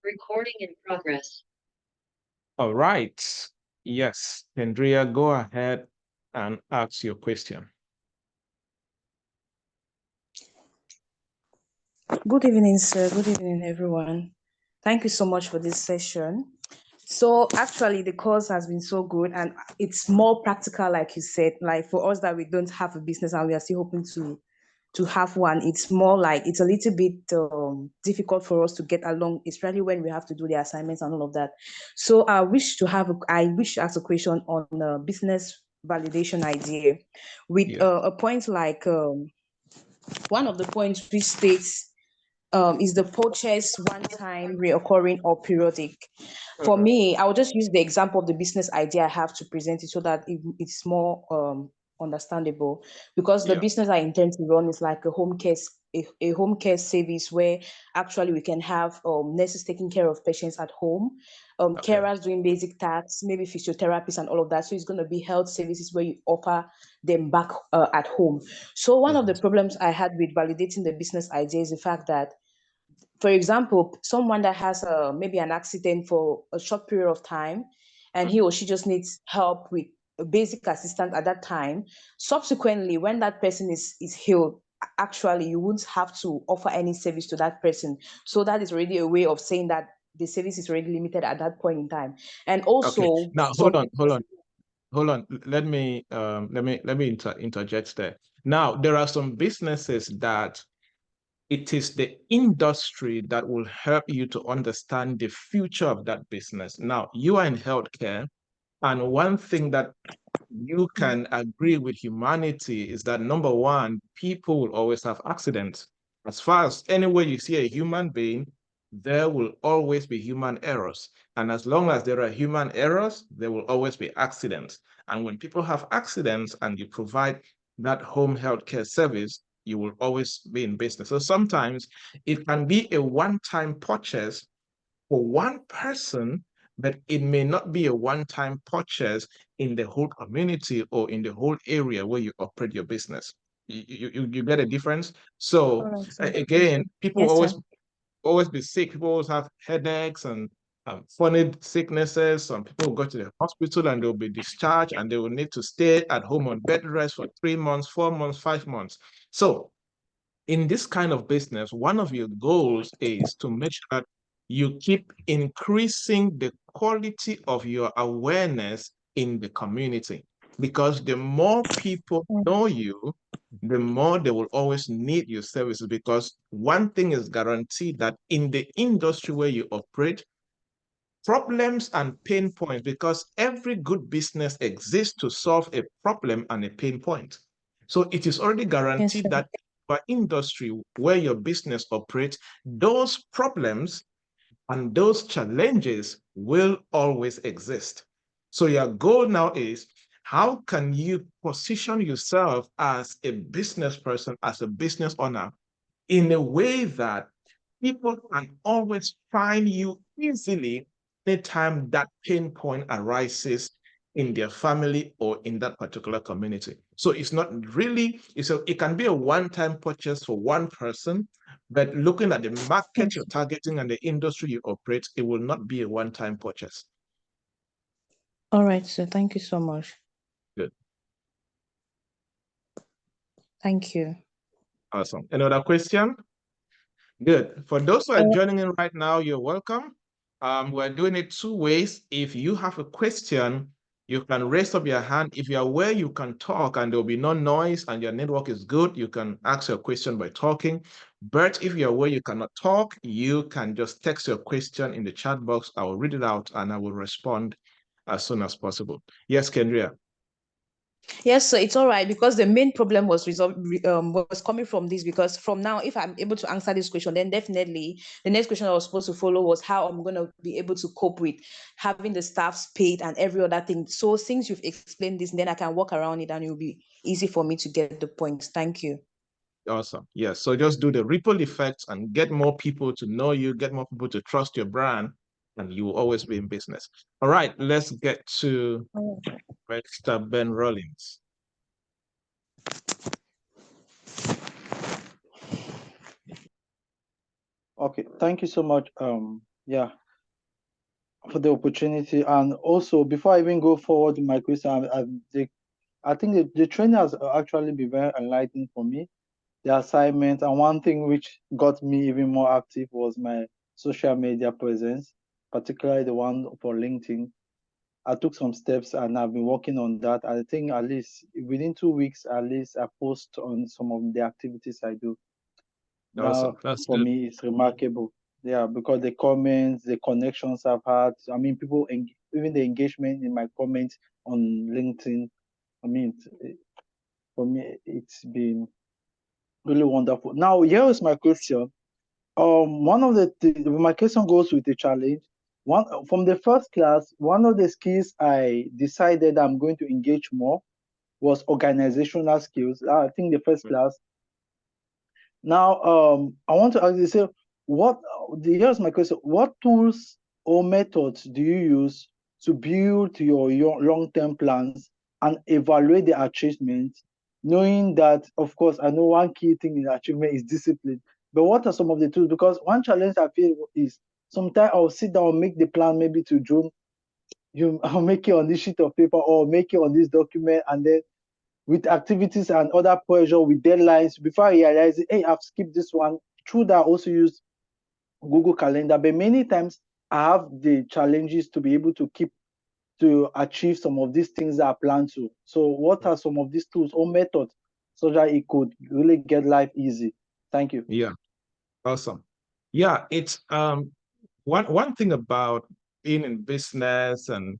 Recording in progress. All right. Yes, Andrea, go ahead and ask your question. Good evening, sir. Good evening, everyone. Thank you so much for this session. So actually, the course has been so good, and it's more practical, like you said. Like for us that we don't have a business and we are still hoping to have one, it's more like it's a little bit difficult for us to get along, especially when we have to do the assignments and all of that. So I wish to ask a question on business validation idea, with a point like one of the points which states is the purchase one time, reoccurring, or periodic. For me, I will just use the example of the business idea I have to present it so that it's more understandable, because the business I intend to run is like a home care service where actually we can have nurses taking care of patients at home, carers doing basic tasks, maybe physiotherapists and all of that. So it's going to be health services where you offer them back at home. So one of the problems I had with validating the business idea is the fact that, for example, someone that has maybe an accident for a short period of time, and he or she just needs help with a basic assistance at that time. Subsequently, when that person is healed, actually you won't have to offer any service to that person. So that is already a way of saying that the service is already limited at that point in time. And also, now hold on. Let me interject there. Now, there are some businesses that it is the industry that will help you to understand the future of that business. Now, you are in healthcare, and one thing that you can agree with humanity is that, number one, people will always have accidents. As far as anywhere you see a human being, there will always be human errors. And as long as there are human errors, there will always be accidents. And when people have accidents and you provide that home healthcare service, you will always be in business. So sometimes it can be a one-time purchase for one person, but it may not be a one-time purchase in the whole community or in the whole area where you operate your business. You get a difference? So again, people always be sick. People always have headaches and funny sicknesses. Some people go to the hospital and they'll be discharged and they will need to stay at home on bed rest for 3 months, 4 months, 5 months. So in this kind of business, one of your goals is to make sure that you keep increasing the quality of your awareness in the community. Because the more people know you, the more they will always need your services. Because one thing is guaranteed, that in the industry where you operate, problems and pain points, because every good business exists to solve a problem and a pain point. So it is already guaranteed that for industry where your business operates, those problems and those challenges will always exist. So your goal now is, how can you position yourself as a business person, as a business owner, in a way that people can always find you easily anytime that pain point arises in their family or in that particular community. So it's not really, it can be a one-time purchase for one person, but looking at the market you're targeting and the industry you operate, it will not be a one-time purchase. All right, sir. Thank you so much. Good. Thank you. Awesome. Another question? Good. For those who are joining in right now, you're welcome. We're doing it two ways. If you have a question, you can raise up your hand. If you're aware you can talk and there'll be no noise and your network is good, you can ask your question by talking. But if you're aware you cannot talk, you can just text your question in the chat box. I will read it out and I will respond as soon as possible. Yes, Kendria. Yes, so it's all right, because the main problem was was coming from this. Because from now, if I'm able to answer this question, then definitely the next question I was supposed to follow was how I'm going to be able to cope with having the staffs paid and every other thing. So since you've explained this, then I can walk around it and it will be easy for me to get the points. Thank you. Awesome. Yes. So just do the ripple effects and get more people to know you, get more people to trust your brand, and you will always be in business. All right, let's get to Mr. Ben Rollins. Okay, thank you so much, Yeah, for the opportunity. And also, before I even go forward with my question, I think the training has actually been very enlightening for me. The assignment, and one thing which got me even more active was my social media presence, particularly the one for LinkedIn. I took some steps and I've been working on that. I think at least within 2 weeks, at least I post on some of the activities I do. That Awesome. That's for good. me is remarkable. Yeah, because the comments, the connections I've had, I mean, even the engagement in my comments on LinkedIn, I mean, for me, it's been really wonderful. Now, here is my question. One of my question goes with the challenge. One from the first class, one of the skills I decided I'm going to engage more was organizational skills. I think the first class. Now, I want to ask you, say, here's my question. What tools or methods do you use to build your long-term plans and evaluate the achievement, knowing that, of course, I know one key thing in achievement is discipline, but what are some of the tools? Because one challenge I feel is sometimes I'll sit down, make the plan maybe to June, I'll make it on this sheet of paper or make it on this document, and then with activities and other pressure with deadlines before I realize, hey, I've skipped this one. Through that, I also use Google Calendar, but many times I have the challenges to be able to achieve some of these things that I plan to. So, what are some of these tools or methods so that it could really get life easy? Thank you. Yeah. Awesome. Yeah, it's one thing about being in business and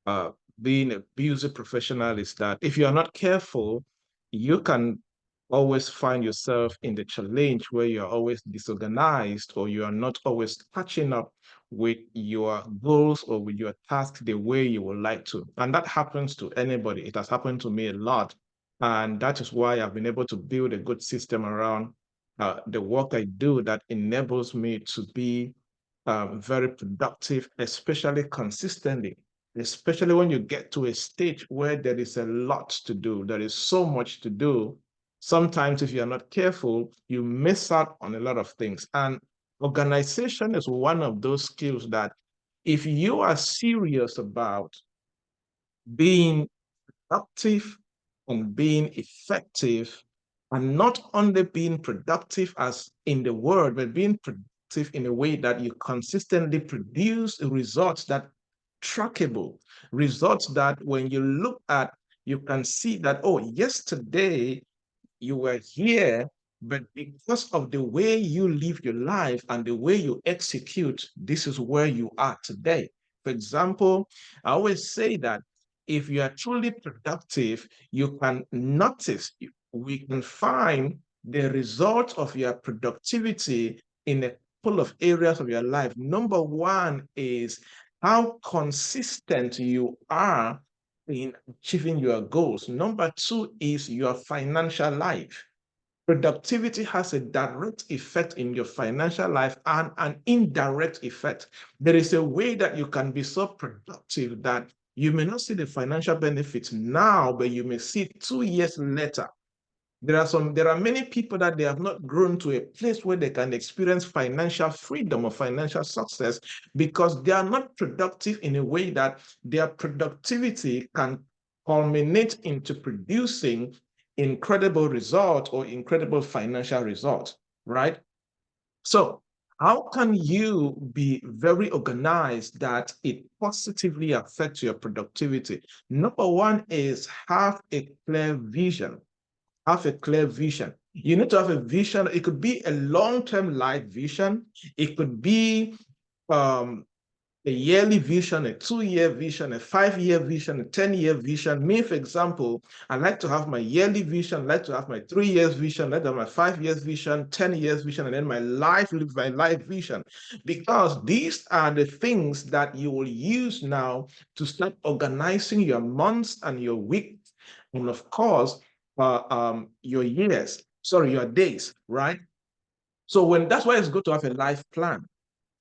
uh being a music professional is that if you are not careful, you can always find yourself in the challenge where you're always disorganized or you are not always catching up with your goals or with your task the way you would like to. And that happens to anybody. It has happened to me a lot. And that is why I've been able to build a good system around the work I do that enables me to be very productive, especially consistently, especially when you get to a stage where there is a lot to do, there is so much to do. Sometimes, if you're not careful, you miss out on a lot of things. And organization is one of those skills that, if you are serious about being productive and being effective, and not only being productive as in the word, but being productive in a way that you consistently produce results that trackable, results that when you look at, you can see that, oh, yesterday you were here, but because of the way you live your life and the way you execute, this is where you are today. For example, I always say that if you are truly productive, you can notice, we can find the result of your productivity in a couple of areas of your life. Number one is how consistent you are in achieving your goals. Number two is your financial life. Productivity has a direct effect in your financial life and an indirect effect. There is a way that you can be so productive that you may not see the financial benefits now, but you may see 2 years later. There are many people that they have not grown to a place where they can experience financial freedom or financial success because they are not productive in a way that their productivity can culminate into producing incredible results or incredible financial results, right? So how can you be very organized that it positively affects your productivity? Number one is have a clear vision. Have a clear vision. You need to have a vision. It could be a long-term life vision. It could be um, a yearly vision, a 2-year vision, a 5-year vision, a 10-year vision. Me, for example, I like to have my yearly vision, I like to have my 3 years vision, I like to have my 5 years vision, 10 years vision, and then my life vision. Because these are the things that you will use now to start organizing your months and your weeks, and of course, your years, sorry, your days, right? So that's why it's good to have a life plan.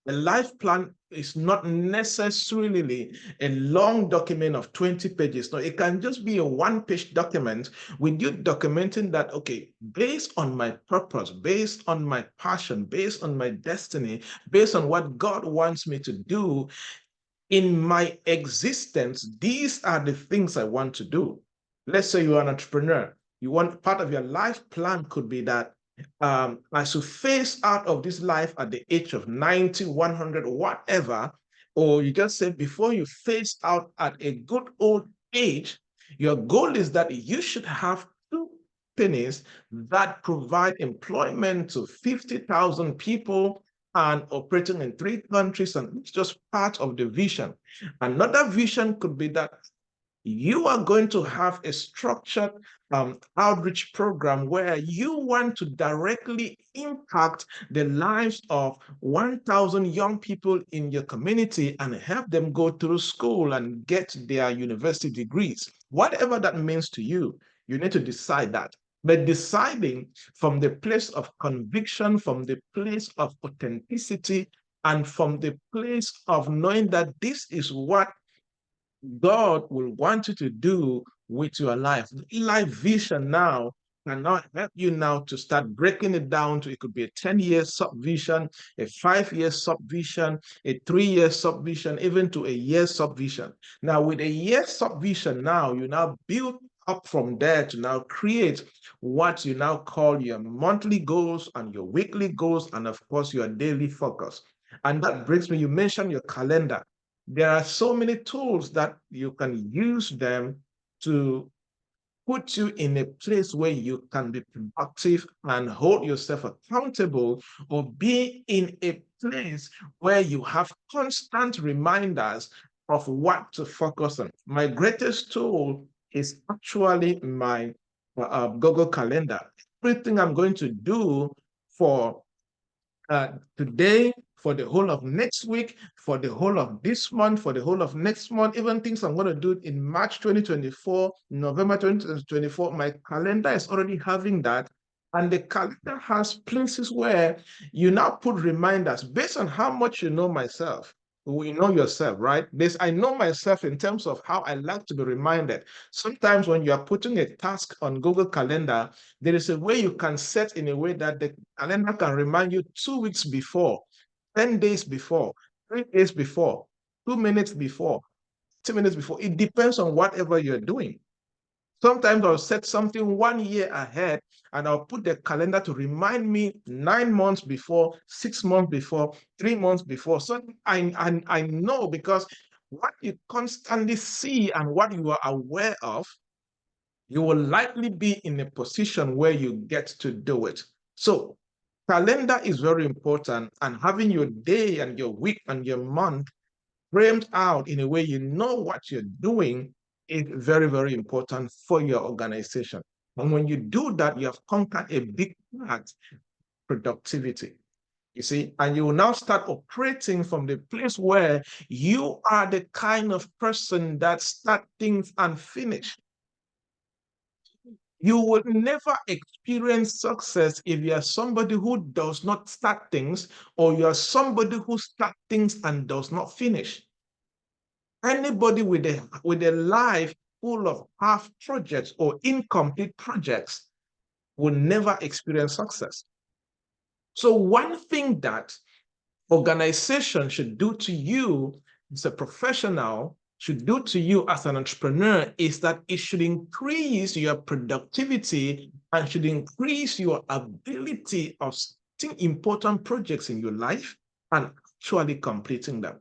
A life plan is not necessarily a long document of 20 pages. No, it can just be a one-page document with you documenting that, okay, based on my purpose, based on my passion, based on my destiny, based on what God wants me to do in my existence, these are the things I want to do. Let's say you're an entrepreneur. You want part of your life plan could be that as you phase out of this life at the age of 90, 100, whatever, or you just say before you phase out at a good old age, your goal is that you should have two companies that provide employment to 50,000 people and operating in 3 countries, and it's just part of the vision. Another vision could be that you are going to have a structured outreach program where you want to directly impact the lives of 1,000 young people in your community and help them go through school and get their university degrees. Whatever that means to you, you need to decide that. But deciding from the place of conviction, from the place of authenticity, and from the place of knowing that this is what God will want you to do with your life. Life vision now cannot help you now to start breaking it down to, it could be a 10-year subvision, a 5-year subvision, a 3-year subvision, even to a year subvision. Now, with a year subvision, now you now build up from there to now create what you now call your monthly goals and your weekly goals, and of course, your daily focus. And that brings me, you mentioned your calendar. There are so many tools that you can use them to put you in a place where you can be productive and hold yourself accountable, or be in a place where you have constant reminders of what to focus on. My greatest tool is actually my Google Calendar. Everything I'm going to do for today, for the whole of next week, for the whole of this month, for the whole of next month, even things I'm going to do in March 2024, November 2024, my calendar is already having that. And the calendar has places where you now put reminders based on how much you know myself. We know yourself, right? I know myself in terms of how I like to be reminded. Sometimes when you are putting a task on Google Calendar, there is a way you can set in a way that the calendar can remind you 2 weeks before, 10 days before, 3 days before, 2 minutes before, 2 minutes before. It depends on whatever you're doing. Sometimes I'll set something 1 year ahead, and I'll put the calendar to remind me 9 months before, 6 months before, 3 months before. So I know, because what you constantly see and what you are aware of, you will likely be in a position where you get to do it. So calendar is very important, and having your day and your week and your month framed out in a way you know what you're doing is very, very important for your organization. And when you do that, you have conquered a big part, productivity. You see, and you will now start operating from the place where you are the kind of person that start things and finish. You will never experience success if you are somebody who does not start things, or you are somebody who starts things and does not finish. Anybody with a life full of half projects or incomplete projects will never experience success. So one thing that organization should do to you as a professional, should do to you as an entrepreneur, is that it should increase your productivity and should increase your ability of starting important projects in your life and actually completing them.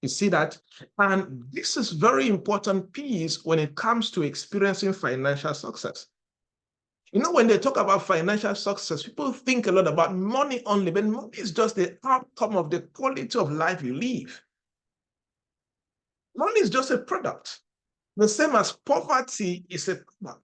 You see that? And this is very important piece when it comes to experiencing financial success. You know, when they talk about financial success, people think a lot about money only, but money is just the outcome of the quality of life you live. Money is just a product. The same as poverty is a product.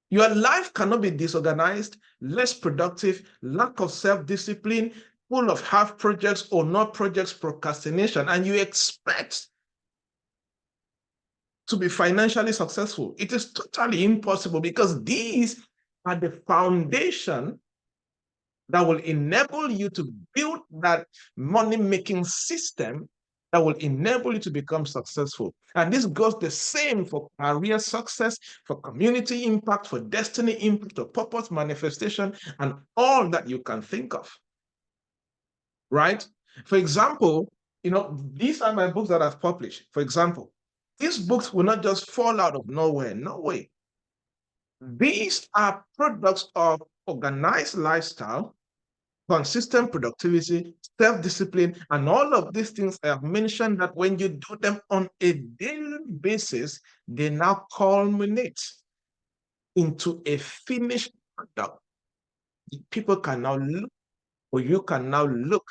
Your life cannot be disorganized, less productive, lack of self-discipline, full of half projects or not projects, procrastination, and you expect to be financially successful. It is totally impossible, because these are the foundation that will enable you to build that money-making system that will enable you to become successful. And this goes the same for career success, for community impact, for destiny impact, for purpose manifestation, and all that you can think of. Right? For example, these are my books that I've published. For example, these books will not just fall out of nowhere. No way. These are products of organized lifestyle, consistent productivity, self-discipline, and all of these things I have mentioned that when you do them on a daily basis, they now culminate into a finished product. People can now look, or you can now look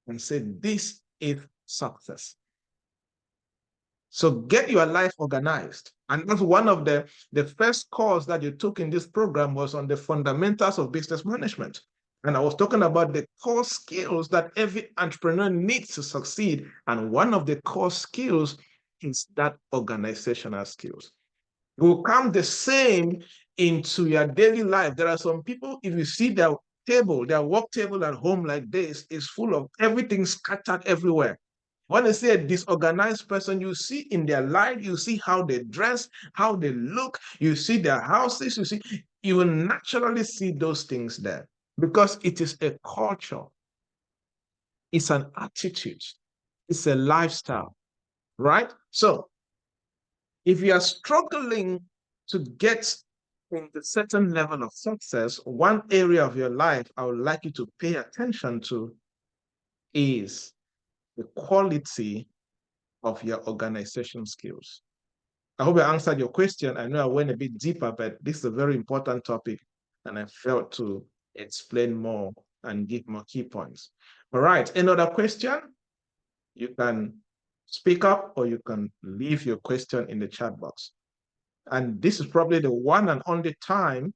and say, this is success. So get your life organized. And that's one of the first course that you took in this program was on the fundamentals of business management. And I was talking about the core skills that every entrepreneur needs to succeed. And one of the core skills is that organizational skills. It will come the same into your daily life. There are some people, if you see their table, their work table at home like this is full of everything scattered everywhere. When I say a disorganized person, you see in their life, you see how they dress, how they look, you see their houses, you will naturally see those things there because it is a culture. It's an attitude. It's a lifestyle, right? So if you are struggling to get in the certain level of success, one area of your life I would like you to pay attention to is the quality of your organization skills. I hope I answered your question. I know I went a bit deeper, but this is a very important topic, and I felt to explain more and give more key points. All right, another question? You can speak up or you can leave your question in the chat box. And this is probably the one and only time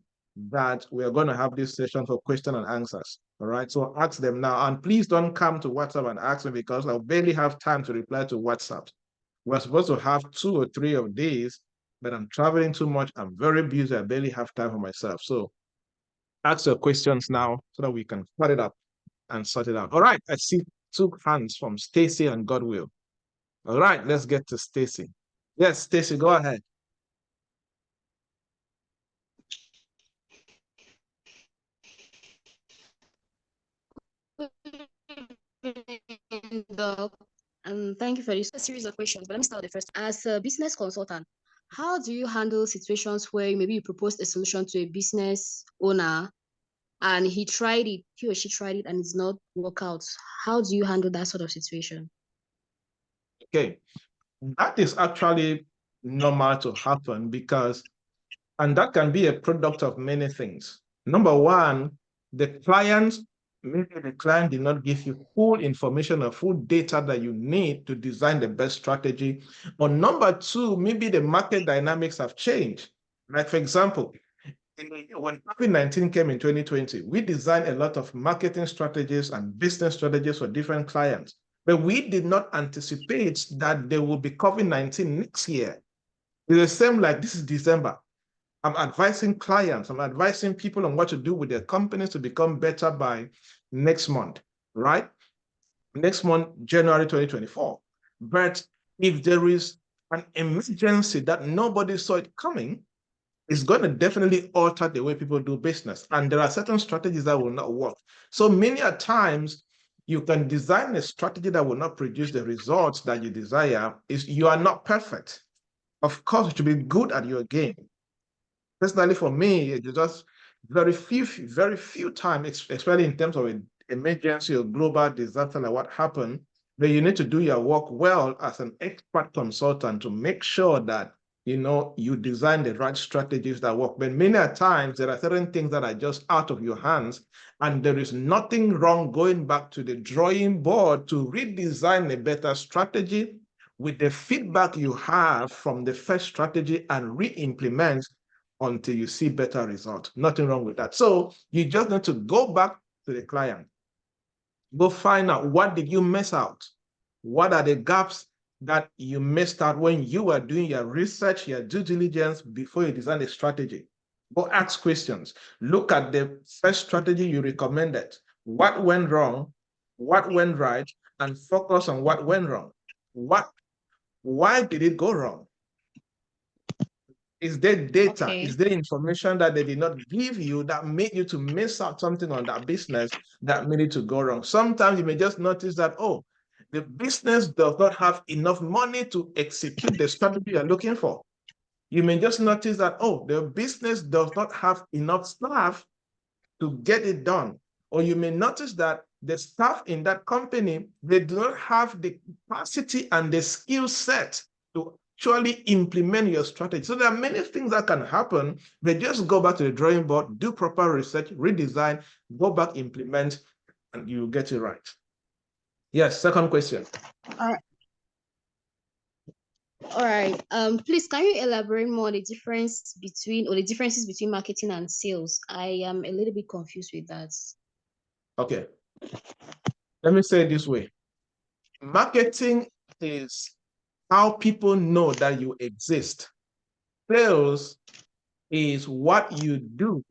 that we are going to have this session for question and answers. All right, so ask them now. And please don't come to WhatsApp and ask me because I'll barely have time to reply to WhatsApp. We're supposed to have 2 or 3 of these, but I'm traveling too much. I'm very busy. I barely have time for myself. So ask your questions now so that we can cut it up and sort it out. All right, I see 2 hands from Stacy and Godwill. All right, let's get to Stacy. Yes, Stacy, go ahead. Thank you for this series of questions. But let me start with the first. As a business consultant, how do you handle situations where maybe you proposed a solution to a business owner and he or she tried it and it's not work out? How do you handle that sort of situation? Okay, that is actually normal to happen because, and that can be a product of many things. Number one, maybe the client did not give you full information or full data that you need to design the best strategy. Or number two, maybe the market dynamics have changed. Like for example, when COVID-19 came in 2020, we designed a lot of marketing strategies and business strategies for different clients, but we did not anticipate that there will be COVID-19 next year. It's the same like this is December. I'm advising clients, I'm advising people on what to do with their companies to become better by next month, right? Next month, January 2024. But if there is an emergency that nobody saw it coming, it's going to definitely alter the way people do business. And there are certain strategies that will not work. So many a times, you can design a strategy that will not produce the results that you desire. You are not perfect. Of course, you should be good at your game. Personally, for me, it's just very few times, especially in terms of an emergency or global disaster like what happened, that you need to do your work well as an expert consultant to make sure that you design the right strategies that work. But many times there are certain things that are just out of your hands, and there is nothing wrong going back to the drawing board to redesign a better strategy with the feedback you have from the first strategy and re-implement until you see better results. Nothing wrong with that. So you just need to go back to the client. Go find out, what did you miss out? What are the gaps that you missed out when you were doing your research, your due diligence before you design a strategy? Go ask questions. Look at the first strategy you recommended. What went wrong? What went right? And focus on what went wrong. Why did it go wrong? Is there data? Okay. Is there information that they did not give you that made you to miss out something on that business that made it to go wrong? Sometimes you may just notice that, oh, the business does not have enough money to execute the strategy you're looking for. You may just notice that, oh, the business does not have enough staff to get it done. Or you may notice that the staff in that company, they do not have the capacity and the skill set to actually implement your strategy. So there are many things that can happen. They just go back to the drawing board, do proper research, redesign, go back, implement, and you get it right. Yes, second question. All right. Please, can you elaborate more on the differences between marketing and sales? I am a little bit confused with that. Okay. Let me say it this way. Marketing is how people know that you exist. Sales is what you do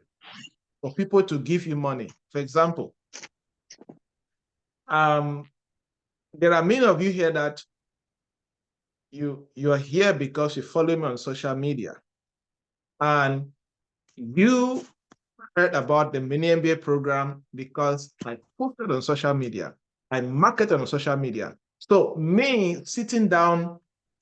for people to give you money. For example, there are many of you here that you are here because you follow me on social media, and you heard about the mini MBA program because I posted on social media. I marketed on social media. So me sitting down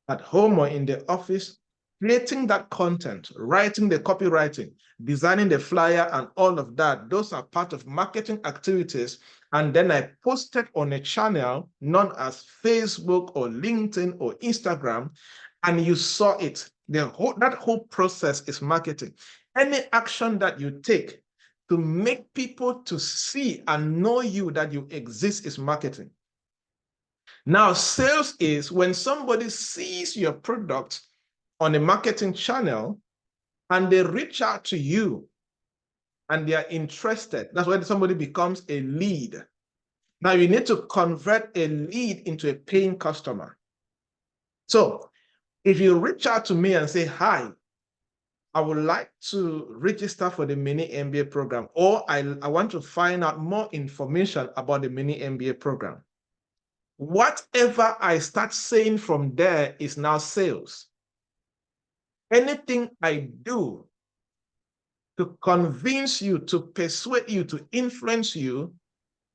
at home or in the office, creating that content, writing the copywriting, designing the flyer and all of that, those are part of marketing activities. And then I posted on a channel known as Facebook or LinkedIn or Instagram, and you saw it. That whole process is marketing. Any action that you take to make people to see and know you that you exist is marketing. Now, sales is when somebody sees your product on a marketing channel and they reach out to you and they are interested. That's when somebody becomes a lead. Now, you need to convert a lead into a paying customer. So if you reach out to me and say, hi, I would like to register for the mini MBA program, or I want to find out more information about the mini MBA program. Whatever I start saying from there is now sales. Anything I do to convince you, to persuade you, to influence you,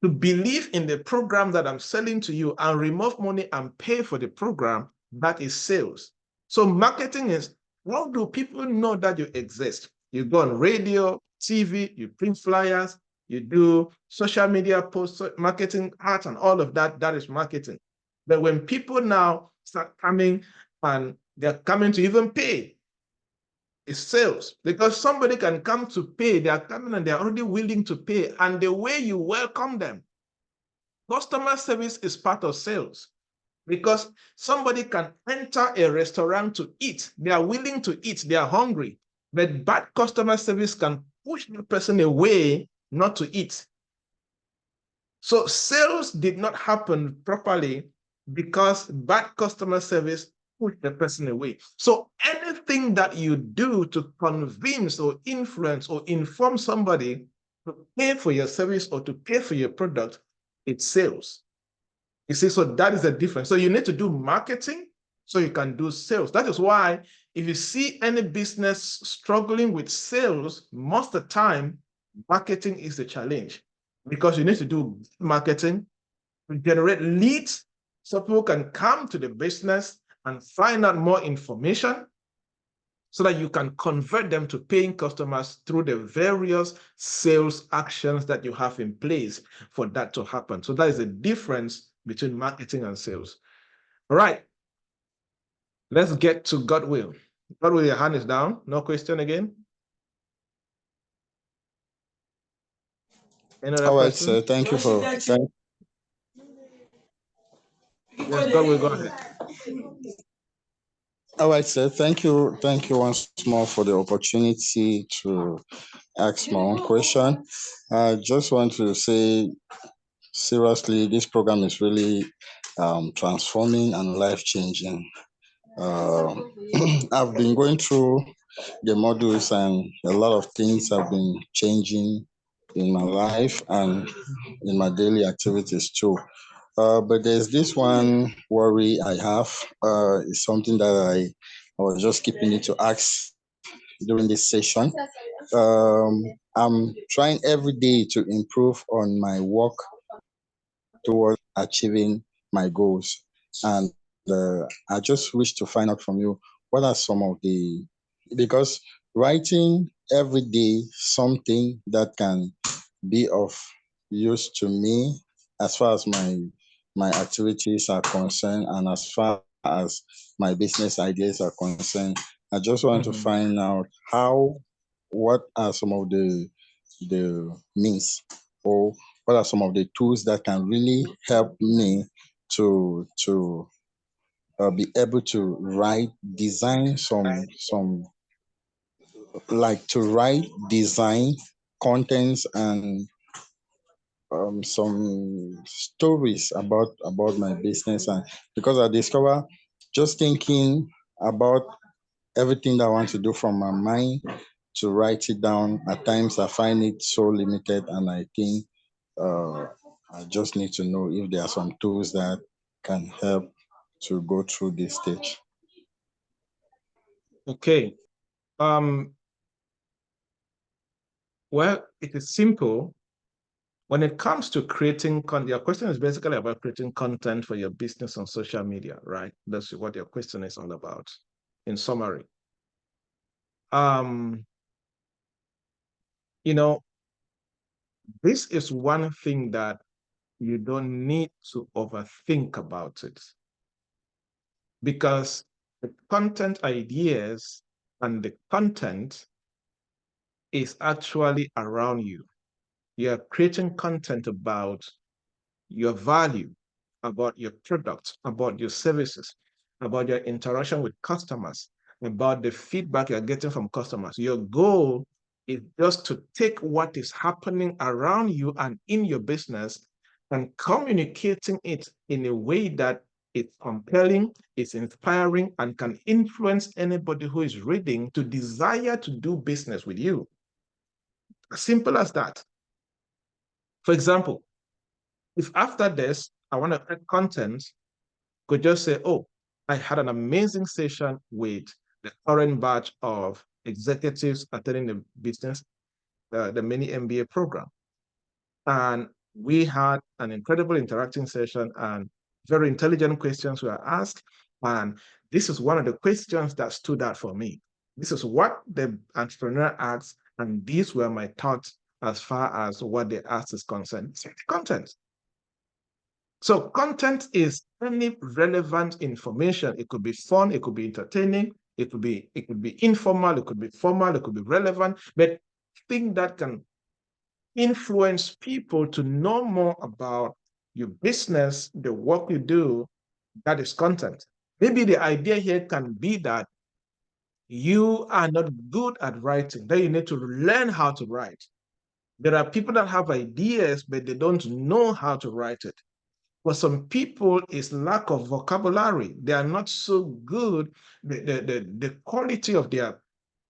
to believe in the program that I'm selling to you and remove money and pay for the program, that is sales. So marketing is, how do people know that you exist? You go on radio, TV, you print flyers, you do social media posts, marketing, art, and all of that, that is marketing. But when people now start coming and they're coming to even pay, it's sales. Because somebody can come to pay, they are coming and they're already willing to pay. And the way you welcome them, customer service is part of sales. Because somebody can enter a restaurant to eat, they are willing to eat, they are hungry. But bad customer service can push the person away not to eat. So sales did not happen properly because bad customer service pushed the person away. So anything that you do to convince or influence or inform somebody to pay for your service or to pay for your product, it's sales. You see, so that is the difference. So you need to do marketing so you can do sales. That is why if you see any business struggling with sales, most of the time, marketing is the challenge, because you need to do marketing to generate leads so people can come to the business and find out more information so that you can convert them to paying customers through the various sales actions that you have in place for that to happen. So that is the difference between marketing and sales. All right. Let's get to Godwill. Godwill, your hand is down. No question again? Any other All right, person? sir. Thank you for. Yes, Godwill, go ahead. All right, sir. Thank you. Thank you once more for the opportunity to ask my own question. I just want to say, seriously, this program is really transforming and life-changing. I've been going through the modules, and a lot of things have been changing in my life and in my daily activities too. But there's this one worry I have. It's something that I was just keeping it to ask during this session. I'm trying every day to improve on my work towards achieving my goals. And I just wish to find out from you what are some of the, because writing every day something that can be of use to me as far as my activities are concerned and as far as my business ideas are concerned. I just want to find out what are some of the means, or what are some of the tools that can really help me to be able to design some like to write, design contents and some stories about my business. And because I discover just thinking about everything that I want to do from my mind to write it down, at times I find it so limited, and I think uh, I just need to know if there are some tools that can help to go through this stage. Okay. Well, it is simple. When it comes to creating content, your question is basically about creating content for your business on social media, right? That's what your question is all about, in summary. You know, this is one thing that you don't need to overthink about it, because the content ideas and the content is actually around you. You're creating content about your value, about your products, about your services, about your interaction with customers, about the feedback you're getting from customers. Your goal is just to take what is happening around you and in your business and communicating it in a way that it's compelling, it's inspiring, and can influence anybody who is reading to desire to do business with you. As simple as that. For example, if after this, I want to add content, could just say, oh, I had an amazing session with the current batch of executives attending the business, the mini MBA program. And we had an incredible interacting session and very intelligent questions were asked. And this is one of the questions that stood out for me. This is what the entrepreneur asked, and these were my thoughts as far as what they asked is concerned. It's content. So content is any relevant information. It could be fun, it could be entertaining, it could be informal, it could be formal, it could be relevant, but thing that can influence people to know more about your business, the work you do, that is content. Maybe the idea here can be that you are not good at writing, then you need to learn how to write. There are people that have ideas, but they don't know how to write it. For some people, it's lack of vocabulary. They are not so good. The quality of their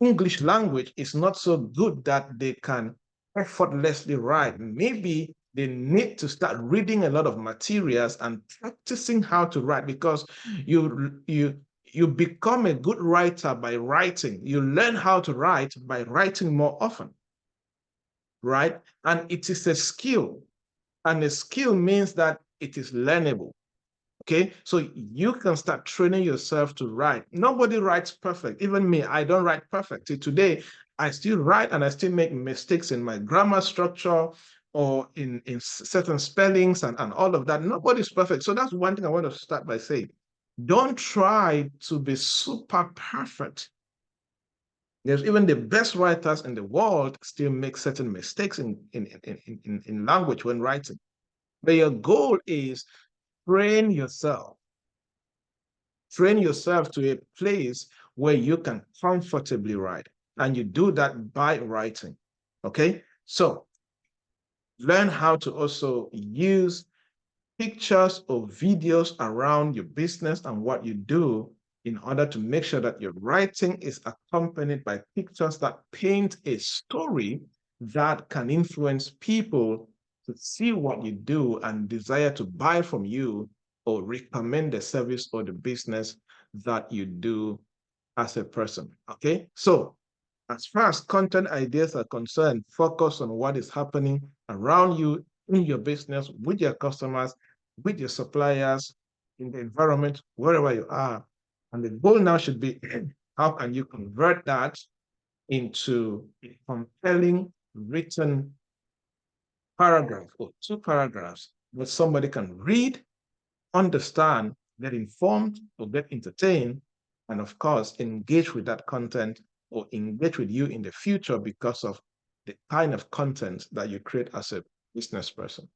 English language is not so good that they can effortlessly write. Maybe they need to start reading a lot of materials and practicing how to write, because you become a good writer by writing. You learn how to write by writing more often, right? And it is a skill. And a skill means that it is learnable. Okay, so you can start training yourself to write. Nobody writes perfect. Even me, I don't write perfect. See, today, I still write and I still make mistakes in my grammar structure or in certain spellings and all of that. Nobody's perfect. So that's one thing I want to start by saying. Don't try to be super perfect. There's even the best writers in the world still make certain mistakes in language when writing. But your goal is train yourself. Train yourself to a place where you can comfortably write. And you do that by writing. Okay? So learn how to also use pictures or videos around your business and what you do in order to make sure that your writing is accompanied by pictures that paint a story that can influence people to see what you do and desire to buy from you or recommend the service or the business that you do as a person. Okay, so as far as content ideas are concerned, focus on what is happening around you in your business, with your customers, with your suppliers, in the environment, wherever you are. And the goal now should be, how can you convert that into a compelling written paragraph or 2 paragraphs that somebody can read, understand, get informed, or get entertained, and of course, engage with that content or engage with you in the future because of the kind of content that you create as a business person.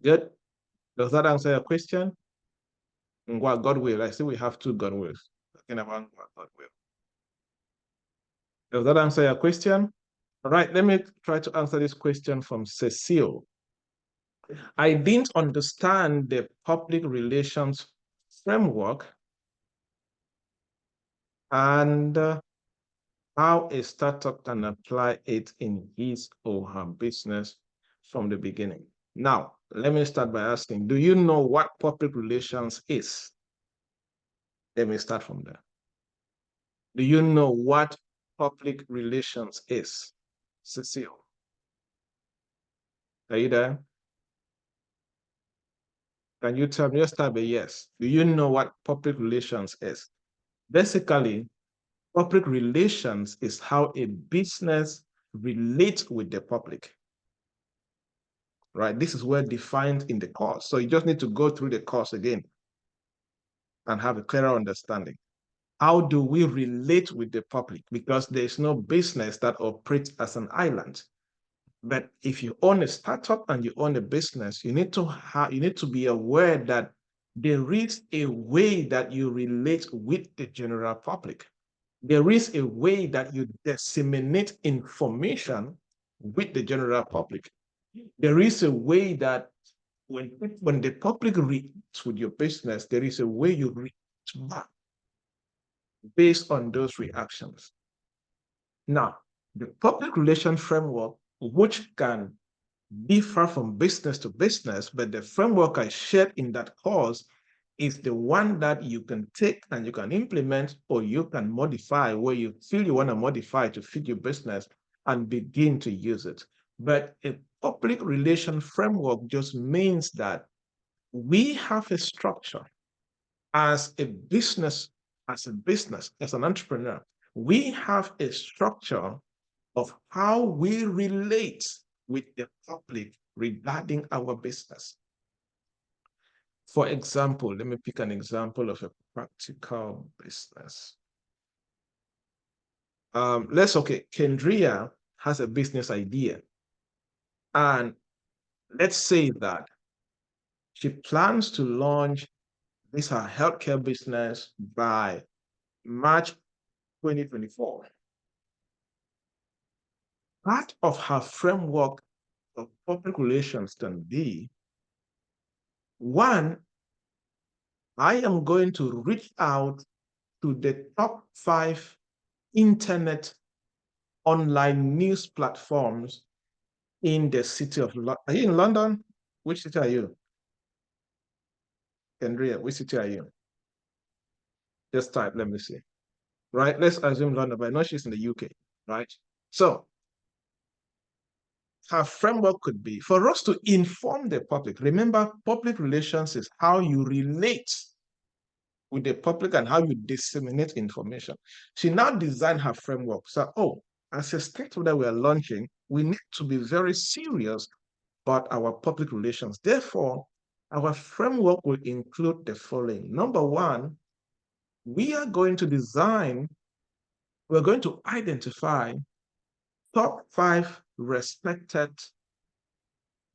Good? Does that answer your question? And what God will? I see we have 2 God wills. Talking about what God will. Does that answer your question? All right, let me try to answer this question from Cecile. I didn't understand the public relations framework and how a startup can apply it in his or her business from the beginning. Now, let me start by asking, do you know what public relations is? Let me start from there. Do you know what public relations is? Cecile, are you there? Can you tell me? Just type a yes. Do you know what public relations is? Basically, public relations is how a business relates with the public. Right? This is well defined in the course. So you just need to go through the course again and have a clearer understanding. How do we relate with the public? Because there's no business that operates as an island. But if you own a startup and you own a business, you need to be aware that there is a way that you relate with the general public. There is a way that you disseminate information with the general public. There is a way that when the public reacts with your business, there is a way you react back based on those reactions. Now, the public relation framework, which can differ from business to business, but the framework I shared in that course is the one that you can take and you can implement, or you can modify where you feel you want to modify to fit your business and begin to use it. But a public relation framework just means that we have a structure as a business, as an entrepreneur. We have a structure of how we relate with the public regarding our business. For example, let me pick an example of a practical business. Kendria has a business idea. And let's say that she plans to launch this her healthcare business by March 2024. Part of her framework of public relations can be, one, I am going to reach out to the top 5 internet online news platforms in the city of London. Are you in London? Which city are you? Andrea, which city are you? Just type, let me see. Right, let's assume London, but I know she's in the UK, right? So her framework could be for us to inform the public. Remember, public relations is how you relate with the public and how you disseminate information. She now designed her framework. So, as a startup that we are launching, we need to be very serious about our public relations. Therefore, our framework will include the following. Number one, we're going to identify top 5 respected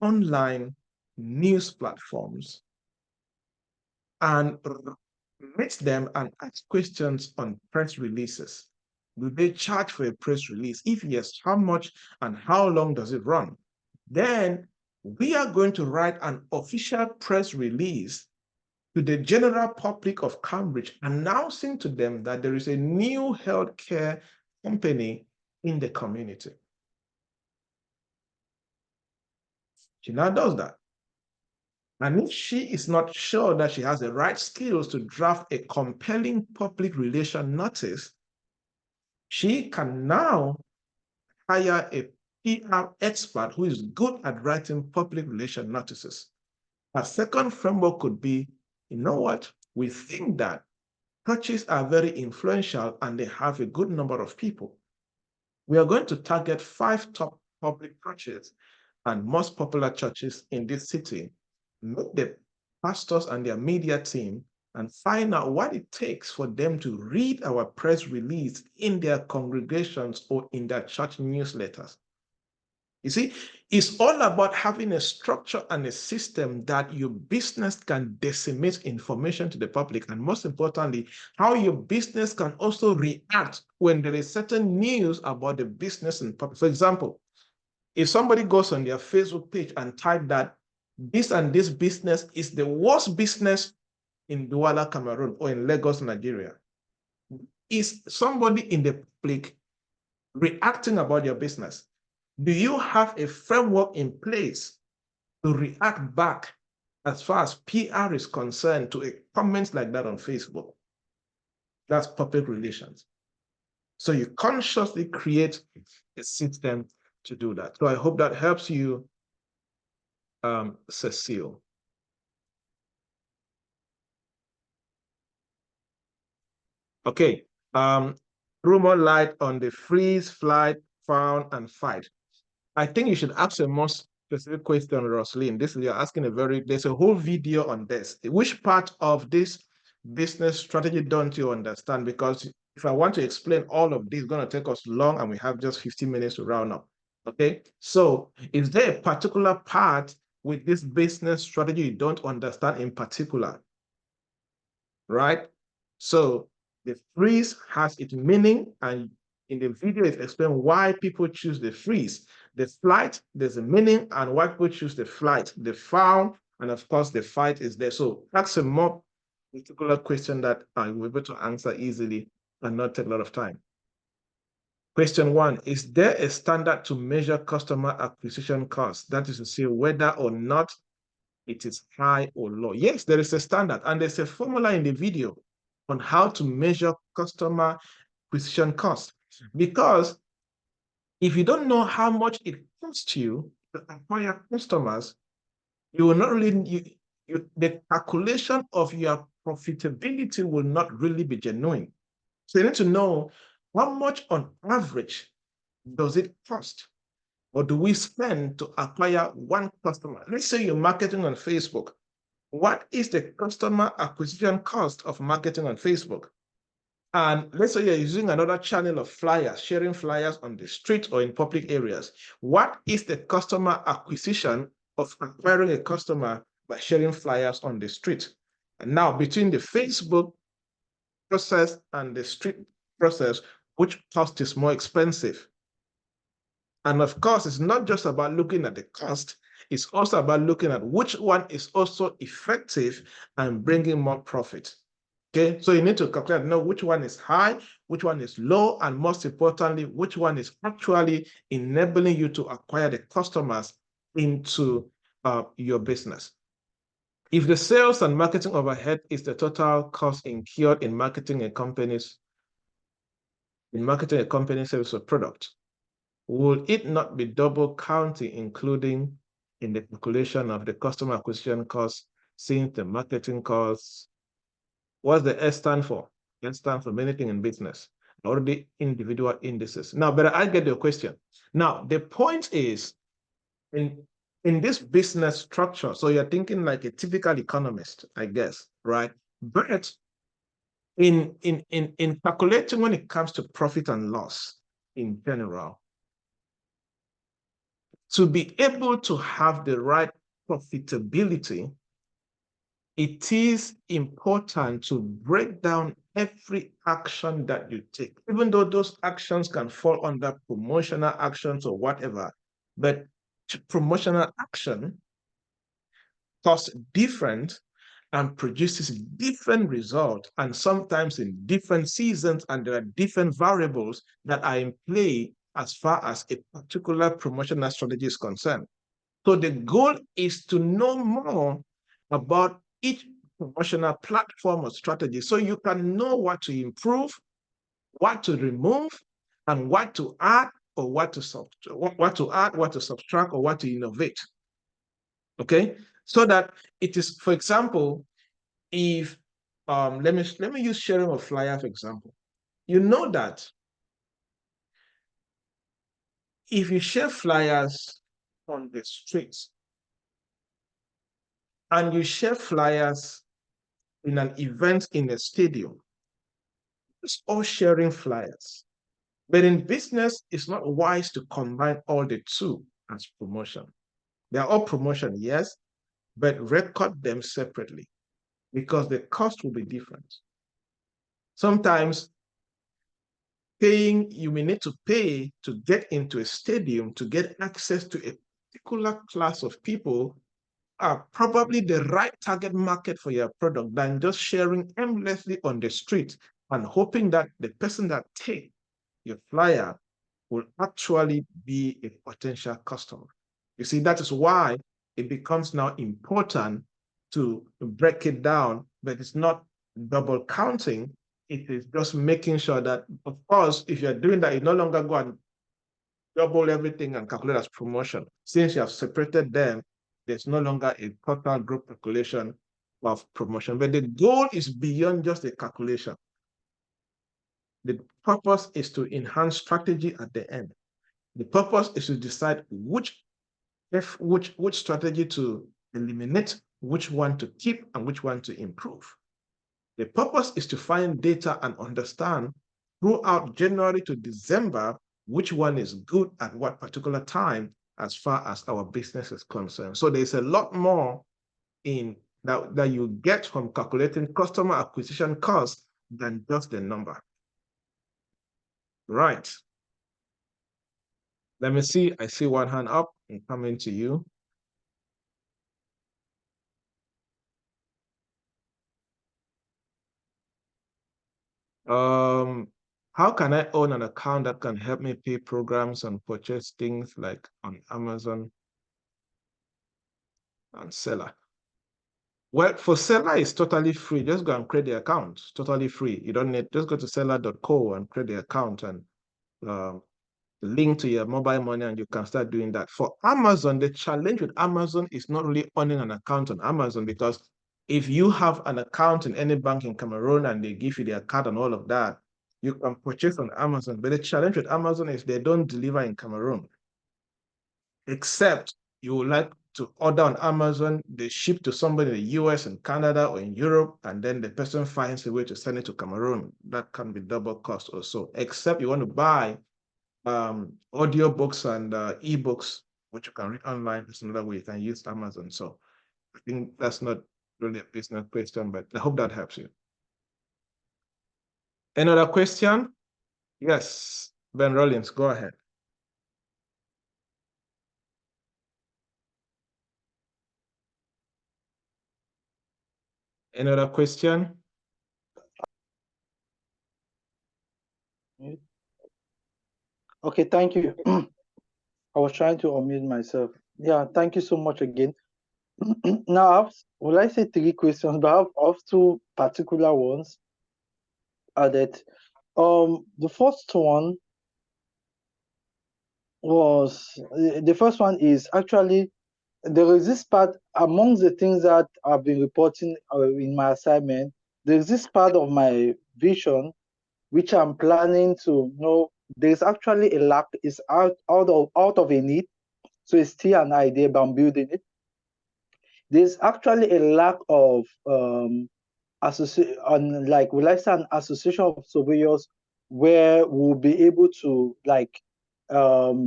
online news platforms and meet them and ask questions on press releases. Do they charge for a press release? If yes, how much and how long does it run? Then we are going to write an official press release to the general public of Cambridge, announcing to them that there is a new healthcare company in the community. She now does that. And if she is not sure that she has the right skills to draft a compelling public relation notice, she can now hire a PR expert who is good at writing public relation notices. A second framework could be, you know what? We think that churches are very influential and they have a good number of people. We are going to target 5 top public churches and most popular churches in this city, meet the pastors and their media team, and find out what it takes for them to read our press release in their congregations or in their church newsletters. You see, it's all about having a structure and a system that your business can disseminate information to the public, and most importantly, how your business can also react when there is certain news about the business in public. For example, if somebody goes on their Facebook page and type that this and this business is the worst business in Douala, Cameroon, or in Lagos, Nigeria, is somebody in the public reacting about your business? Do you have a framework in place to react back as far as PR is concerned to a comment like that on Facebook? That's public relations. So you consciously create a system to do that. So I hope that helps you, Cecile. Okay, throw more light on the freeze, flight, found, and fight. I think you should ask a more specific question, Roslyn. You're asking there's a whole video on this. Which part of this business strategy don't you understand? Because if I want to explain all of this, it's going to take us long and we have just 15 minutes to round up. Okay, so is there a particular part with this business strategy you don't understand in particular? Right? So the freeze has its meaning, and in the video it explains why people choose the freeze. The flight, there's a meaning, and why people choose the flight. The found, and of course the fight is there. So that's a more particular question that I will be able to answer easily and not take a lot of time. Question 1, is there a standard to measure customer acquisition cost? That is to say whether or not it is high or low. Yes, there is a standard, and there's a formula in the video on how to measure customer acquisition cost. Because if you don't know how much it costs you to acquire customers, you will not really, the calculation of your profitability will not really be genuine. So you need to know how much on average does it cost, or do we spend to acquire one customer? Let's say you're marketing on Facebook. What is the customer acquisition cost of marketing on Facebook? And let's say you're using another channel of flyers, sharing flyers on the street or in public areas. What is the customer acquisition of acquiring a customer by sharing flyers on the street? And now between the Facebook process and the street process, which cost is more expensive? And of course, it's not just about looking at the cost, it's also about looking at which one is also effective and bringing more profit. Okay, so you need to calculate, know which one is high, which one is low, and most importantly, which one is actually enabling you to acquire the customers into your business. If the sales and marketing overhead is the total cost incurred in marketing a company's service or product, will it not be double counting, including in the calculation of the customer acquisition cost, since the marketing costs? What's the S stand for? S stands for many things in business, or the individual indices. Now, but I get your question. Now, the point is, in this business structure, so you're thinking like a typical economist, I guess, right? But in calculating when it comes to profit and loss in general, to be able to have the right profitability, it is important to break down every action that you take, even though those actions can fall under promotional actions or whatever, but promotional action costs different and produces different results, and sometimes in different seasons, and there are different variables that are in play as far as a particular promotional strategy is concerned. So the goal is to know more about each promotional platform or strategy so you can know what to improve, what to remove, and what to add, or what to subtract, or what to innovate. Okay, so that it is, for example, if let me use sharing a flyer for example. You know that if you share flyers on the streets and you share flyers in an event in a stadium, it's all sharing flyers. But in business, it's not wise to combine all the two as promotion. They are all promotion, yes, but record them separately because the cost will be different. Sometimes you may need to pay to get into a stadium to get access to a particular class of people are probably the right target market for your product than just sharing aimlessly on the street and hoping that the person that takes your flyer will actually be a potential customer. You see, that is why it becomes now important to break it down, but it's not double counting. It is just making sure that, of course, if you're doing that, you no longer go and double everything and calculate as promotion. Since you have separated them, there's no longer a total group calculation of promotion. But the goal is beyond just a calculation. The purpose is to enhance strategy at the end. The purpose is to decide which strategy to eliminate, which one to keep, and which one to improve. The purpose is to find data and understand throughout January to December which one is good at what particular time as far as our business is concerned. So there's a lot more in that you get from calculating customer acquisition cost than just the number. Right. Let me see. I see one hand up and coming to you. How can I own an account that can help me pay programs and purchase things like on Amazon and Seller? Well, for Seller, it's totally free. Just go and create the account. It's totally free. You don't need, just go to seller.co and create the account and link to your mobile money, and you can start doing that. For Amazon, the challenge with Amazon is not really owning an account on Amazon, because if you have an account in any bank in Cameroon and they give you the account and all of that, you can purchase on Amazon. But the challenge with Amazon is they don't deliver in Cameroon, except you would like to order on Amazon, they ship to somebody in the US and Canada or in Europe, and then the person finds a way to send it to Cameroon. That can be double cost also, except you want to buy audio books and ebooks, which you can read online. There's another way you can use Amazon. So I think that's not really a business question, but I hope that helps you. Another question? Yes, Ben Rollins, go ahead. Another question? Okay, thank you. I was trying to unmute myself. Yeah, thank you so much again. Now, will I say 3 questions, but I have 2 particular ones added. The first one was, the first one is actually, there is this part amongst the things that I've been reporting in my assignment. There's this part of my vision which I'm planning to know. There's actually a lack. It's out of a need, so it's still an idea, but I'm building it. There's actually a lack of like, will I say, an association of surveyors where we'll be able to like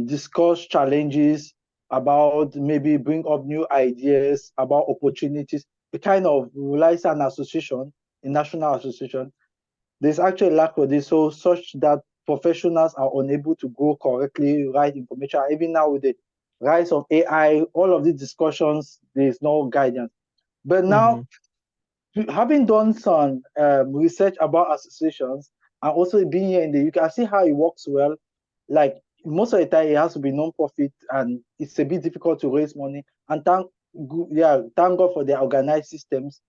discuss challenges, about maybe bring up new ideas about opportunities. A kind of, will I say, an association, a national association. There's actually a lack of this, so such that professionals are unable to go correctly, write information. Even now with the rise of AI, all of these discussions, there's no guidance. But now having done some research about associations and also being here in the UK, I see how it works well. Like most of the time, it has to be non-profit, and it's a bit difficult to raise money. And thank God for the organized systems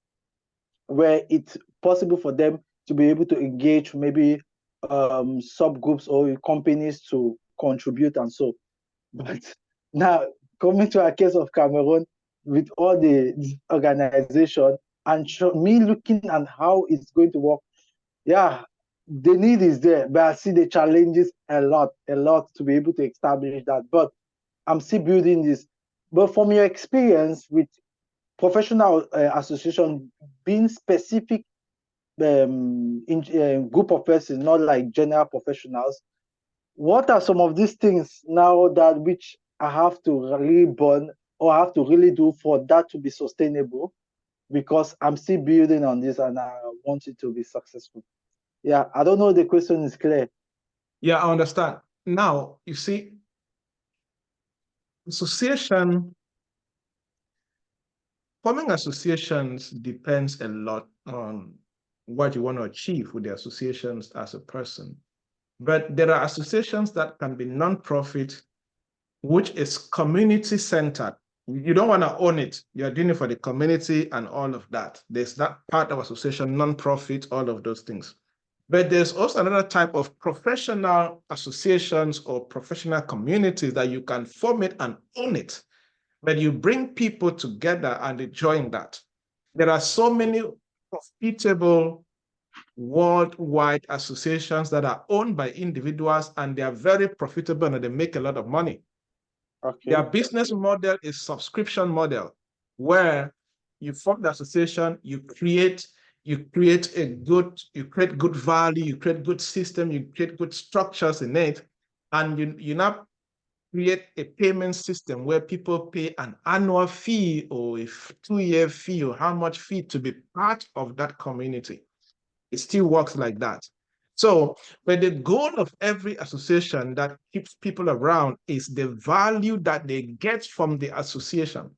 where it's possible for them to be able to engage maybe subgroups or companies to contribute and so. But now coming to a case of Cameroon with all the organization and me looking at how it's going to work, yeah, the need is there, but I see the challenges a lot to be able to establish that. But I'm still building this. But from your experience with professional association being specific group of persons, not like general professionals, what are some of these things now that which I have to really burn or I have to really do for that to be sustainable? Because I'm still building on this and I want it to be successful. Yeah, I don't know if the question is clear. Yeah, I understand. Now, you see, forming associations depends a lot on what you want to achieve with the associations as a person. But there are associations that can be non-profit, which is community-centered. You don't want to own it. You're doing it for the community and all of that. There's that part of association, non-profit, all of those things. But there's also another type of professional associations or professional communities that you can form it and own it. But you bring people together and they join that. There are so many profitable worldwide associations that are owned by individuals and they are very profitable and they make a lot of money. Okay. Their business model is subscription model, where you form the association, you create good value, you create good system, you create good structures in it, and you now create a payment system where people pay an annual fee or a 2-year fee or how much fee to be part of that community. It still works like that. So, but the goal of every association that keeps people around is the value that they get from the association.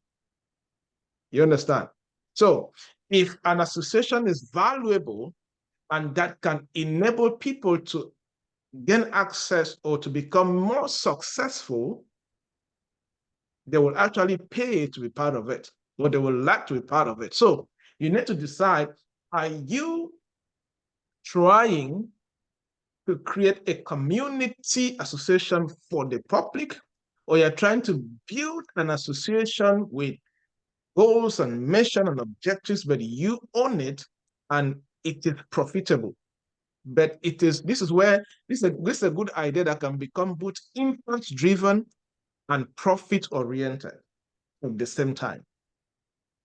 You understand? So, if an association is valuable and that can enable people to gain access or to become more successful, they will actually pay to be part of it, or they will like to be part of it. So, you need to decide, are you trying to create a community association for the public, or you're trying to build an association with goals and mission and objectives, but you own it and it is profitable. But this is a good idea that can become both impact driven and profit oriented at the same time.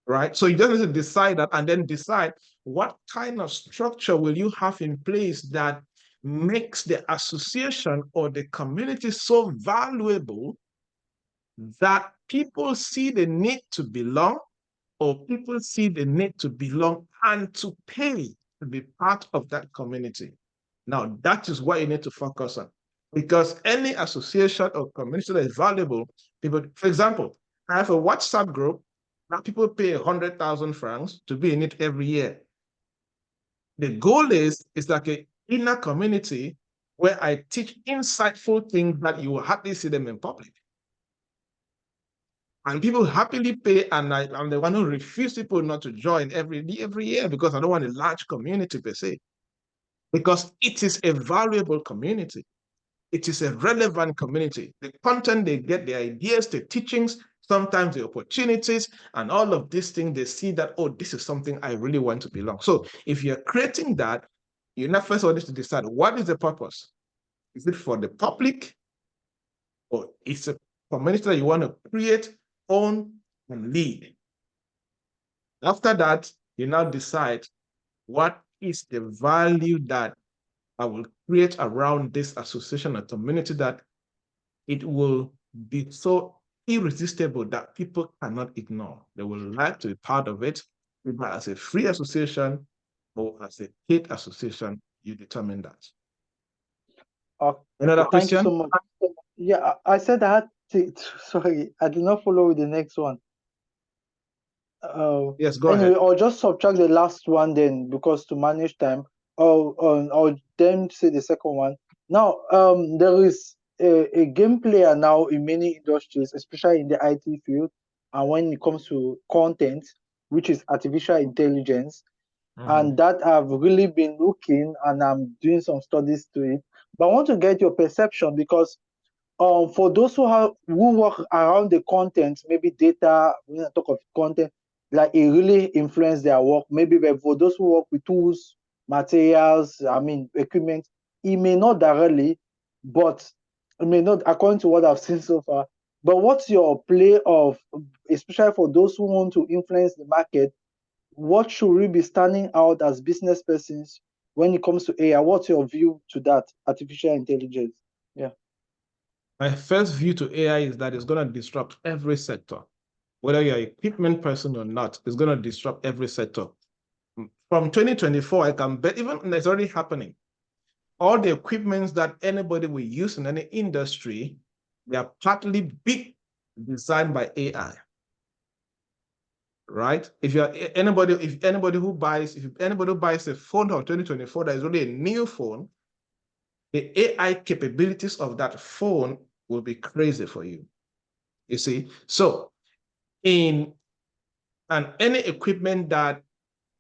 Right? So you just need to decide that and then decide what kind of structure will you have in place that makes the association or the community so valuable that people see the need to belong, or people see the need to belong and to pay to be part of that community. Now, that is what you need to focus on, because any association or community that is valuable, people, for example, I have a WhatsApp group. Now people pay 100,000 francs to be in it every year. The goal is like an inner community where I teach insightful things that you will hardly see them in public. And people happily pay, and I'm the one who refuse people not to join every year because I don't want a large community per se. Because it is a valuable community. It is a relevant community. The content they get, the ideas, the teachings, sometimes the opportunities, and all of these things, they see that, oh, this is something I really want to belong. So if you're creating that, you now first of all need to decide, what is the purpose? Is it for the public? Or it's a community that you want to create, own, and lead? After that, you now decide, what is the value that I will create around this association or community that it will be so irresistible that people cannot ignore. They will like to be part of it, either as a free association or as a paid association. You determine that. Another thank you question? so much. Yeah, I said I had to, sorry, I did not follow with the next one. Yes, go Anyway, ahead. I'll just subtract the last one then, because to manage time. I'll then say the second one. Now, there is a game player now in many industries, especially in the IT field, and when it comes to content, which is artificial intelligence, and that I've really been looking and I'm doing some studies to it. But I want to get your perception, because for those who work around the content, maybe data, when I talk of content, like it really influence their work. Maybe but for those who work with tools, materials, equipment, it may not directly, but it may not, according to what I've seen so far. But what's your play of, especially for those who want to influence the market, what should we be standing out as business persons when it comes to AI? What's your view to that, artificial intelligence? Yeah. My first view to AI is that it's going to disrupt every sector. Whether you're an equipment person or not, it's going to disrupt every sector. From 2024, I can bet, even it's already happening. All the equipments that anybody will use in any industry, they are partly designed by AI. Right? If anybody who buys a phone of 2024 that is really a new phone, the AI capabilities of that phone will be crazy for you. You see? So any equipment that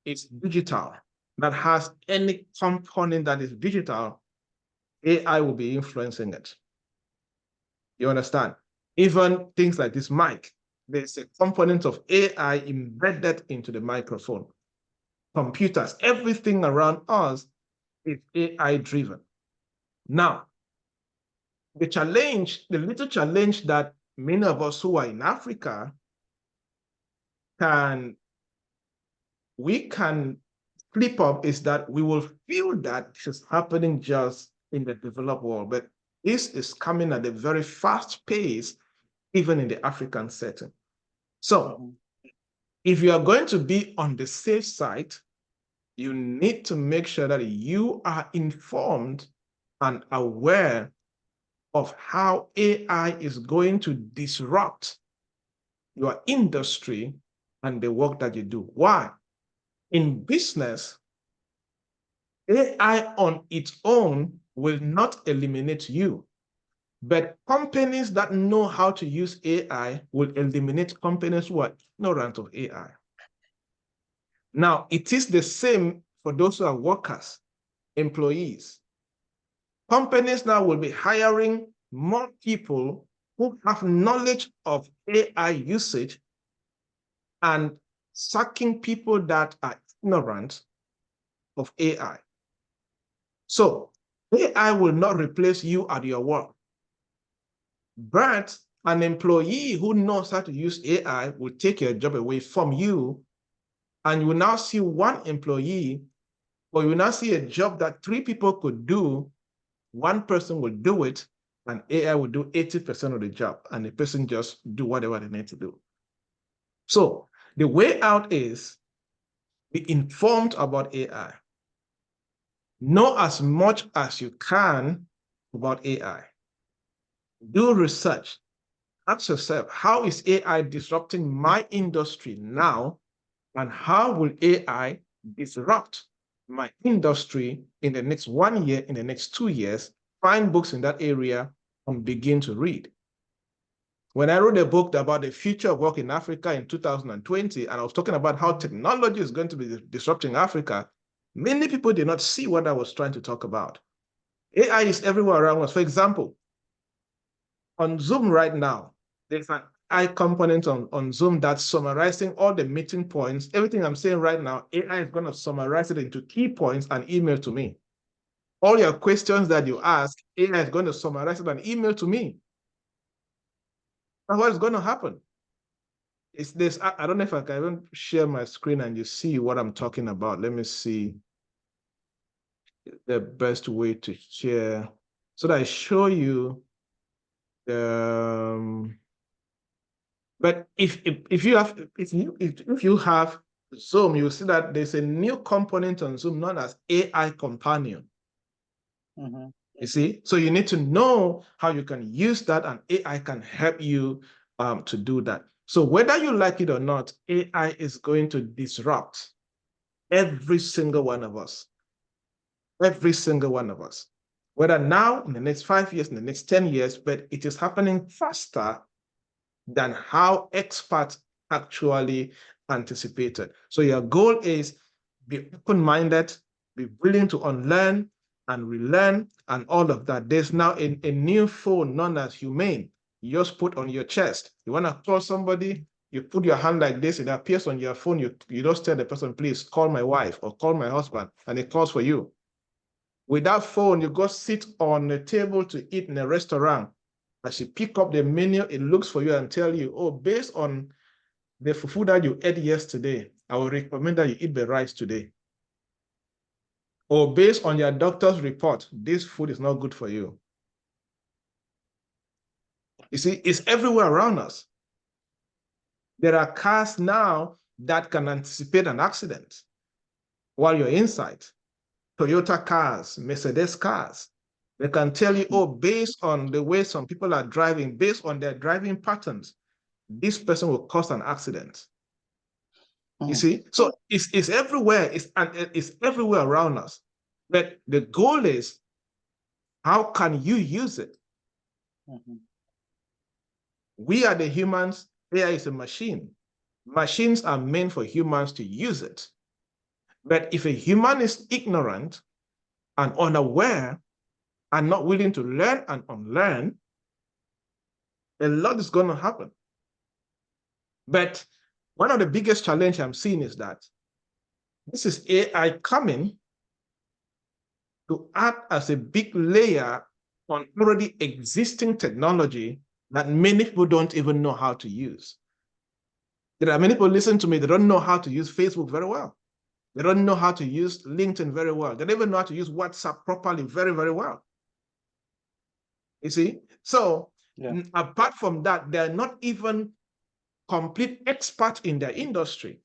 is digital, that has any component that is digital, AI will be influencing it. You understand? Even things like this mic, there's a component of AI embedded into the microphone. Computers, everything around us is AI driven. Now, the little challenge that many of us who are in Africa we can flip up is that we will feel that this is happening just in the developed world, but this is coming at a very fast pace, even in the African setting. So if you are going to be on the safe side, you need to make sure that you are informed and aware of how AI is going to disrupt your industry and the work that you do. Why? In business, AI on its own will not eliminate you, but companies that know how to use AI will eliminate companies who are ignorant of AI. Now, it is the same for those who are workers, employees. Companies now will be hiring more people who have knowledge of AI usage and sacking people that are ignorant of AI. So AI will not replace you at your work, but an employee who knows how to use AI will take your job away from you, and you will now see one employee, or you will now see a job that 3 people could do. One person will do it, and AI will do 80% of the job, and the person just do whatever they need to do. So the way out is be informed about AI. Know as much as you can about AI. Do research. Ask yourself, how is AI disrupting my industry now? And how will AI disrupt my industry in the next 1 year, in the next 2 years? Find books in that area and begin to read. When I wrote a book about the future of work in Africa in 2020, and I was talking about how technology is going to be disrupting Africa, many people did not see what I was trying to talk about. AI is everywhere around us. For example, on Zoom right now, there's an AI component on Zoom that's summarizing all the meeting points. Everything I'm saying right now, AI is going to summarize it into key points and email to me. All your questions that you ask, AI is going to summarize it and email to me. And what is going to happen? It's this, I don't know if I can even share my screen and you see what I'm talking about. Let me see the best way to share so that I show you. But if you have Zoom, you'll see that there's a new component on Zoom known as AI Companion. You see, so you need to know how you can use that, and AI can help you to do that. So whether you like it or not, AI is going to disrupt every single one of us. Every single one of us. Whether now, in the next 5 years, in the next 10 years, but it is happening faster than how experts actually anticipated. So your goal is be open-minded, be willing to unlearn and relearn and all of that. There's now a new phone known as Humane. You just put on your chest. You want to call somebody, you put your hand like this, it appears on your phone. You just tell the person, please call my wife or call my husband, and it calls for you. With that phone, you go sit on a table to eat in a restaurant. As you pick up the menu, it looks for you and tell you, oh, based on the fufu that you ate yesterday, I would recommend that you eat the rice today. Or based on your doctor's report, this food is not good for you. You see, it's everywhere around us. There are cars now that can anticipate an accident while you're inside. Toyota cars, Mercedes cars. They can tell you, oh, based on the way some people are driving, based on their driving patterns, this person will cause an accident. You see, so it's everywhere. It's everywhere around us. But the goal is, how can you use it? We are the humans. AI is a machine. Machines are meant for humans to use it. But if a human is ignorant and unaware and not willing to learn and unlearn, a lot is going to happen. But one of the biggest challenges I'm seeing is that this is AI coming to act as a big layer on already existing technology that many people don't even know how to use. There are many people listen to me, they don't know how to use Facebook very well. They don't know how to use LinkedIn very well. They don't even know how to use WhatsApp properly very, very well. You see? So apart from that, they're not even complete experts in their industry.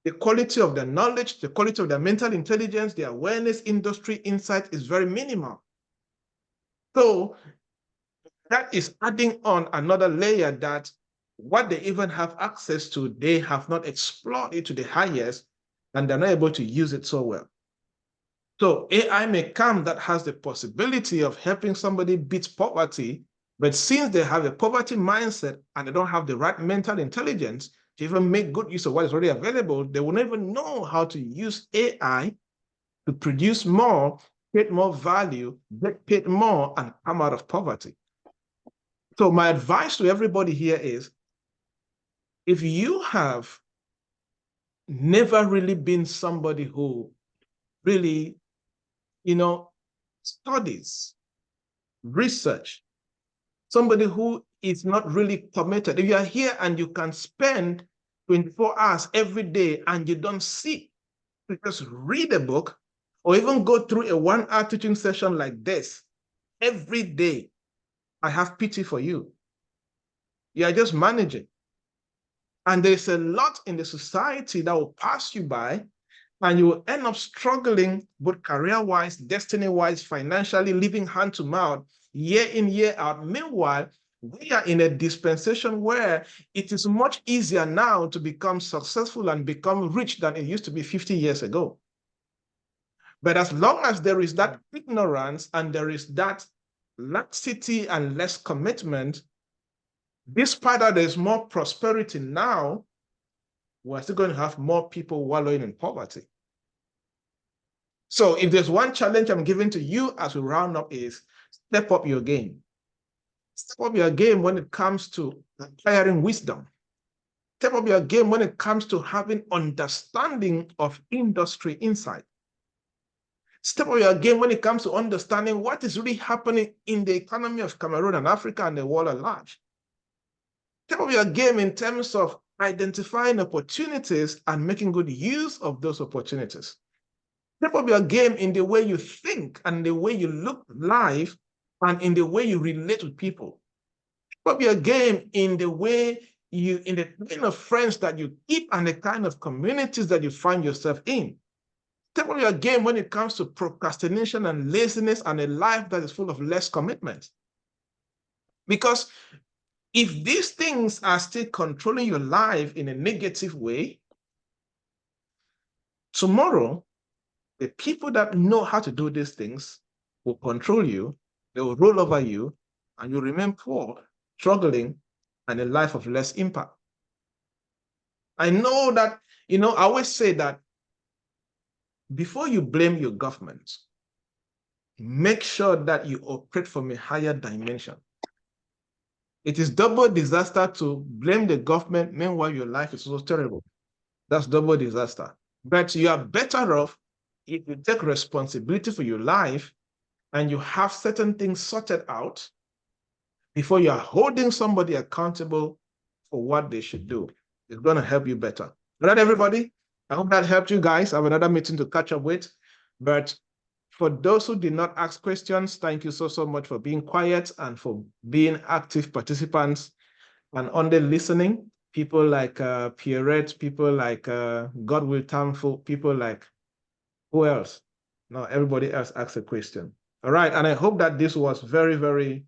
The quality of their knowledge, the quality of their mental intelligence, their awareness, industry insight is very minimal. So that is adding on another layer that what they even have access to, they have not explored it to the highest, and they're not able to use it so well. So AI may come that has the possibility of helping somebody beat poverty, but since they have a poverty mindset and they don't have the right mental intelligence to even make good use of what is already available, they will never know how to use AI to produce more, create more value, get paid more, and come out of poverty. So my advice to everybody here is, if you have never really been somebody who really, studies, research, somebody who is not really committed. If you are here and you can spend 24 hours every day and you don't sit to just read a book or even go through a 1-hour teaching session like this every day, I have pity for you. You are just managing. And there's a lot in the society that will pass you by, and you will end up struggling both career-wise, destiny-wise, financially, living hand to mouth, year in, year out. Meanwhile, we are in a dispensation where it is much easier now to become successful and become rich than it used to be 50 years ago. But as long as there is that ignorance and there is that laxity and less commitment, despite that there's more prosperity now, we're still going to have more people wallowing in poverty. So if there's one challenge I'm giving to you as we round up is step up your game. Step up your game when it comes to acquiring wisdom. Step up your game when it comes to having understanding of industry insight. Step up your game when it comes to understanding what is really happening in the economy of Cameroon and Africa and the world at large. Step up your game in terms of identifying opportunities and making good use of those opportunities. Step up your game in the way you think and the way you look life and in the way you relate with people. Step up your game in the way in the kind of friends that you keep and the kind of communities that you find yourself in. Step up your game when it comes to procrastination and laziness and a life that is full of less commitment. Because If these things are still controlling your life in a negative way, tomorrow, the people that know how to do these things will control you, they will rule over you, and you remain poor, struggling, and a life of less impact. I know that, I always say that before you blame your government, make sure that you operate from a higher dimension. It is double disaster to blame the government, meanwhile your life is so terrible. That's double disaster. But you are better off if you take responsibility for your life and you have certain things sorted out before you are holding somebody accountable for what they should do. It's going to help you better. All right, everybody? I hope that helped you guys. I have another meeting to catch up with. But for those who did not ask questions, thank you so much for being quiet and for being active participants and only listening. People like Pierrette, people like God Will Thankful, people like who else? No, everybody else asked a question. All right, and I hope that this was very, very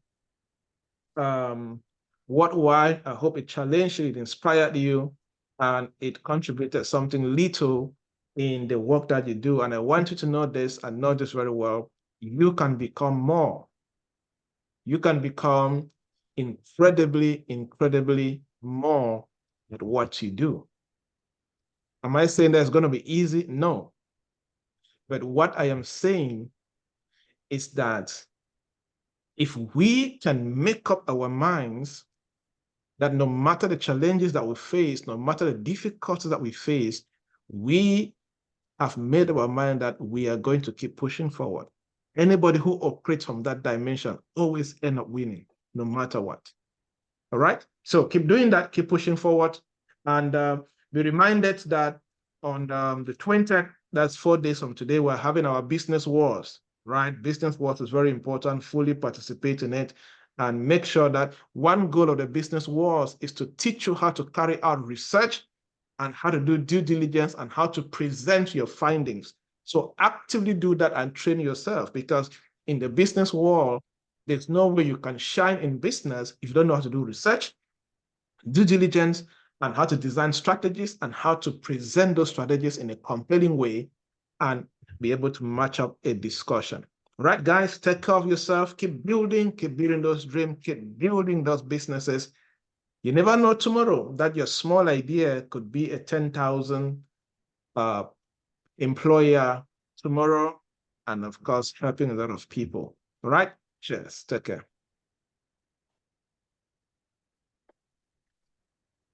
worthwhile. I hope it challenged you, it inspired you, and it contributed something little in the work that you do. And I want you to know this and know this very well. You can become more. You can become incredibly, incredibly more at what you do. Am I saying that's going to be easy? No. But what I am saying is that if we can make up our minds that no matter the challenges that we face, no matter the difficulties that we face, we have made up our mind that we are going to keep pushing forward. Anybody who operates from that dimension always end up winning, no matter what. All right? So keep doing that, keep pushing forward, and be reminded that on the 20th, that's 4 days from today, we're having our business wars, right? Business wars is very important. Fully participate in it and make sure that one goal of the business wars is to teach you how to carry out research and how to do due diligence and how to present your findings. So actively do that and train yourself, because in the business world, there's no way you can shine in business if you don't know how to do research, due diligence, and how to design strategies and how to present those strategies in a compelling way and be able to match up a discussion. All right, guys, take care of yourself. Keep building those dreams, keep building those businesses. You never know tomorrow that your small idea could be a 10,000 employer tomorrow, and of course, helping a lot of people. All right, cheers, take care.